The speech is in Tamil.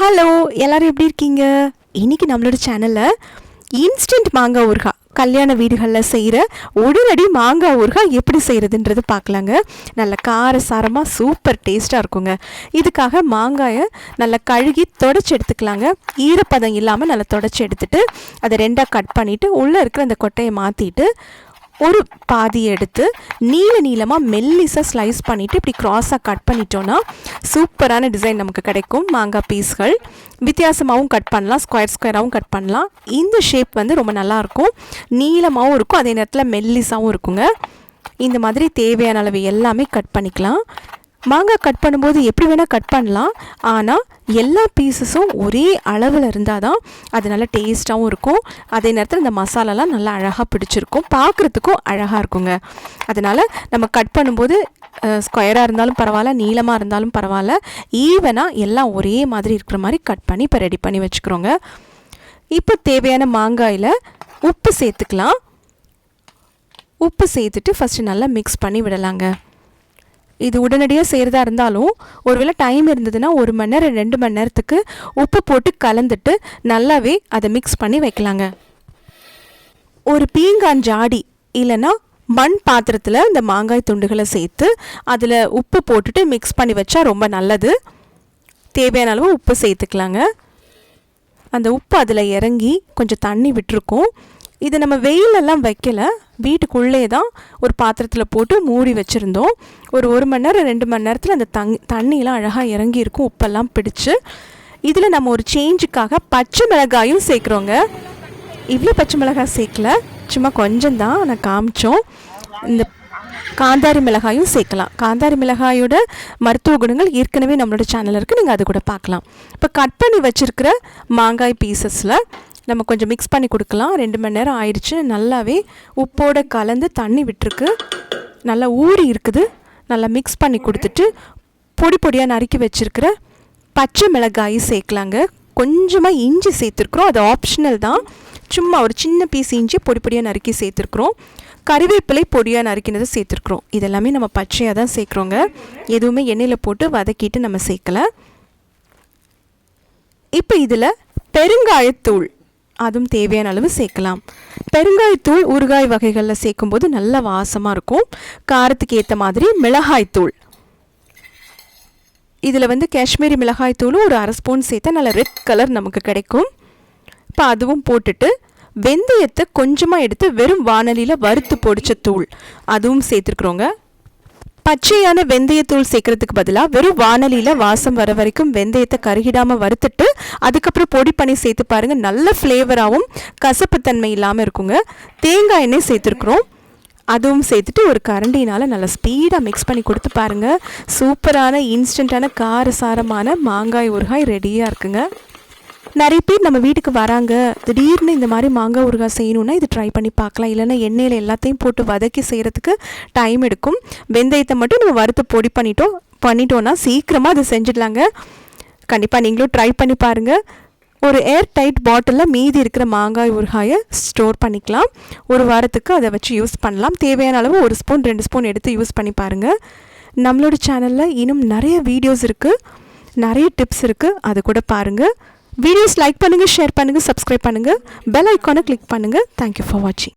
ஹலோ எல்லாரும் எப்படி இருக்கீங்க? இன்றைக்கி நம்மளோட சேனலில் இன்ஸ்டன்ட் மாங்காய் ஊறுகாய் கல்யாண வீடுகளில் செய்கிற உடனடி மாங்காய் ஊறுகாய் எப்படி செய்கிறதுன்றது பார்க்கலாங்க. நல்ல காரசாரமாக சூப்பர் டேஸ்ட்டாக இருக்குங்க. இதுக்காக மாங்காயை நல்லா கழுகி தொடச்சி எடுத்துக்கலாங்க. ஈரப்பதம் இல்லாமல் நல்லா தொடச்சி எடுத்துகிட்டு அதை ரெண்டாக கட் பண்ணிவிட்டு உள்ளே இருக்கிற அந்த கொட்டையை மாற்றிட்டு ஒரு பாதி எடுத்து நீளமாக மெல்லிஸாக ஸ்லைஸ் பண்ணிவிட்டு இப்படி க்ராஸாக கட் பண்ணிட்டோன்னா சூப்பரான டிசைன் நமக்கு கிடைக்கும். மாங்காய் பீஸ்கள் வித்தியாசமாகவும் கட் பண்ணலாம், ஸ்கொயராகவும் கட் பண்ணலாம். இந்த ஷேப் வந்து ரொம்ப நல்லாயிருக்கும், நீளமாகவும் இருக்கும், அதே நேரத்தில் மெல்லிஸாகவும் இருக்குங்க. இந்த மாதிரி தேவையான அளவு எல்லாமே கட் பண்ணிக்கலாம். மாங்காய் கட் பண்ணும்போது எப்படி வேணால் கட் பண்ணலாம், ஆனால் எல்லா பீஸஸும் ஒரே அளவில் இருந்தால் தான் அது நல்லா டேஸ்ட்டாகவும் இருக்கும். அதே நேரத்தில் இந்த மசாலாலாம் நல்லா அழகாக பிடிச்சிருக்கும், பார்க்குறதுக்கும் அழகாக இருக்குங்க. அதனால் நம்ம கட் பண்ணும்போது ஸ்கொயராக இருந்தாலும் பரவாயில்ல, நீளமாக இருந்தாலும் பரவாயில்ல, ஈவனாக எல்லாம் ஒரே மாதிரி இருக்கிற மாதிரி கட் பண்ணி இப்போ ரெடி பண்ணி வச்சுக்கிறோங்க. இப்போ தேவையான மாங்காயில் உப்பு சேர்த்துக்கலாம். உப்பு சேர்த்துட்டு ஃபஸ்ட்டு நல்லா மிக்ஸ் பண்ணி விடலாங்க. இது உடனடியாக செய்கிறதா இருந்தாலும் ஒருவேளை டைம் இருந்ததுன்னா 1 மணி நேரம் 2 மணி நேரத்துக்கு உப்பு போட்டு கலந்துட்டு நல்லாவே அதை மிக்ஸ் பண்ணி வைக்கலாங்க. ஒரு பீங்கான் ஜாடி இல்லைன்னா மண் பாத்திரத்தில் இந்த மாங்காய் துண்டுகளை சேர்த்து அதில் உப்பு போட்டுட்டு மிக்ஸ் பண்ணி வச்சா ரொம்ப நல்லது. தேவையான அளவு உப்பு சேர்த்துக்கலாங்க. அந்த உப்பு அதில் இறங்கி கொஞ்சம் தண்ணி விட்டுருக்கும். இதை நம்ம வெயிலெல்லாம் வைக்கலை, வீட்டுக்குள்ளே தான் ஒரு பாத்திரத்தில் போட்டு மூடி வச்சுருந்தோம். ஒரு 1 மணி நேரம் 2 மணி நேரத்தில் அந்த தண்ணியெலாம் அழகாக இறங்கியிருக்கும், உப்பெல்லாம் பிடிச்சி. இதில் நம்ம ஒரு சேஞ்சுக்காக பச்சை மிளகாயும் சேர்க்குறோங்க. இவ்வளோ பச்சை மிளகாய் சேர்க்கல, சும்மா கொஞ்சம் தான் நான் காமிச்சோம். இந்த காந்தாரி மிளகாயும் சேர்க்கலாம். காந்தாரி மிளகாயோட மருத்துவ குணங்கள் ஏற்கனவே நம்மளோட சேனலில் இருக்குது, நீங்கள் அது கூட பார்க்கலாம். இப்போ கட் பண்ணி வச்சுருக்கிற மாங்காய் பீசஸில் நம்ம கொஞ்சம் மிக்ஸ் பண்ணி கொடுக்கலாம். 2 மணி நேரம் ஆயிடுச்சு, நல்லாவே உப்போடு கலந்து தண்ணி விட்டுருக்கு, நல்லா ஊறி இருக்குது. நல்லா மிக்ஸ் பண்ணி கொடுத்துட்டு பொடி பொடியாக நறுக்கி வச்சுருக்கிற பச்சை மிளகாய் சேர்க்கலாங்க. கொஞ்சமாக இஞ்சி சேர்த்துருக்குறோம், அது ஆப்ஷனல் தான். சும்மா ஒரு சின்ன பீஸ் இஞ்சி பொடி பொடியாக நறுக்கி சேர்த்துருக்குறோம். கறிவேப்பிலை பொடியாக நறுக்கினதை சேர்த்துருக்குறோம். இதெல்லாமே நம்ம பச்சையாக தான் சேர்க்குறோங்க, எதுவுமே எண்ணெயில் போட்டு வதக்கிட்டு நம்ம சேர்க்கலை. இப்போ இதில் பெருங்காயத்தூள் அதுவும் தேவையான அளவு சேர்க்கலாம். பெருங்காயத்தூள் ஊறுகாய் வகைகளில் சேர்க்கும்போது நல்ல வாசமாக இருக்கும். காரத்துக்கு ஏற்ற மாதிரி மிளகாய்த்தூள், இதில் வந்து காஷ்மீரி மிளகாய்த்தூளும் ஒரு 1/2 ஸ்பூன் சேர்த்தா நல்ல ரெட் கலர் நமக்கு கிடைக்கும். இப்போ அதுவும் போட்டுட்டு வெந்தயத்தை கொஞ்சமாக எடுத்து வெறும் வாணலியில் வறுத்து பொடிச்ச தூள் அதுவும் சேர்த்துருக்குறோங்க. பச்சையான வெந்தயத்தூள் சேர்க்கறதுக்கு பதிலாக வெறும் வாணலியில் வாசம் வர வரைக்கும் வெந்தயத்தை கருகிடாமல் வறுத்துட்டு அதுக்கப்புறம் பொடி பண்ணி சேர்த்து பாருங்கள், நல்ல ஃப்ளேவராகவும் கசப்புத்தன்மை இல்லாமல் இருக்குங்க. தேங்காய் எண்ணெய் சேர்த்துருக்குறோம், அதுவும் சேர்த்துட்டு ஒரு கரண்டினால் நல்லா ஸ்பீடாக மிக்ஸ் பண்ணி கொடுத்து பாருங்கள். சூப்பரான இன்ஸ்டண்ட்டான காரசாரமான மாங்காய் ஊறுகாய் ரெடியாக இருக்குங்க. நிறைய பேர் நம்ம வீட்டுக்கு வராங்க, திடீர்னு இந்த மாதிரி மாங்காய் ஊறுகாய் செய்யணுன்னா இது ட்ரை பண்ணி பார்க்கலாம். இல்லைன்னா எண்ணெயில் எல்லாத்தையும் போட்டு வதக்கி செய்கிறதுக்கு டைம் எடுக்கும். வெந்தயத்தை மட்டும் நம்ம வறுத்து பொடி பண்ணிட்டோன்னா சீக்கிரமாக அதை செஞ்சிடலாங்க. கண்டிப்பாக நீங்களும் ட்ரை பண்ணி பாருங்கள். ஒரு ஏர் டைட் பாட்டிலில் மீதி இருக்கிற மாங்காய் ஊறுகாயை ஸ்டோர் பண்ணிக்கலாம். 1 வாரத்துக்கு அதை வச்சு யூஸ் பண்ணலாம். தேவையான அளவு 1 ஸ்பூன் 2 ஸ்பூன் எடுத்து யூஸ் பண்ணி பாருங்கள். நம்மளோட சேனலில் இன்னும் நிறைய வீடியோஸ் இருக்குது, நிறைய டிப்ஸ் இருக்குது, அது கூட பாருங்கள். வீடியோஸ் லைக் பண்ணுங்கள், ஷேர் பண்ணுங்கள், சப்ஸ்கிரைப் பண்ணுங்கள், பெல் ஐக்கானை கிளிக் பண்ணுங்கள். தேங்க்யூ ஃபார் வாட்சிங்.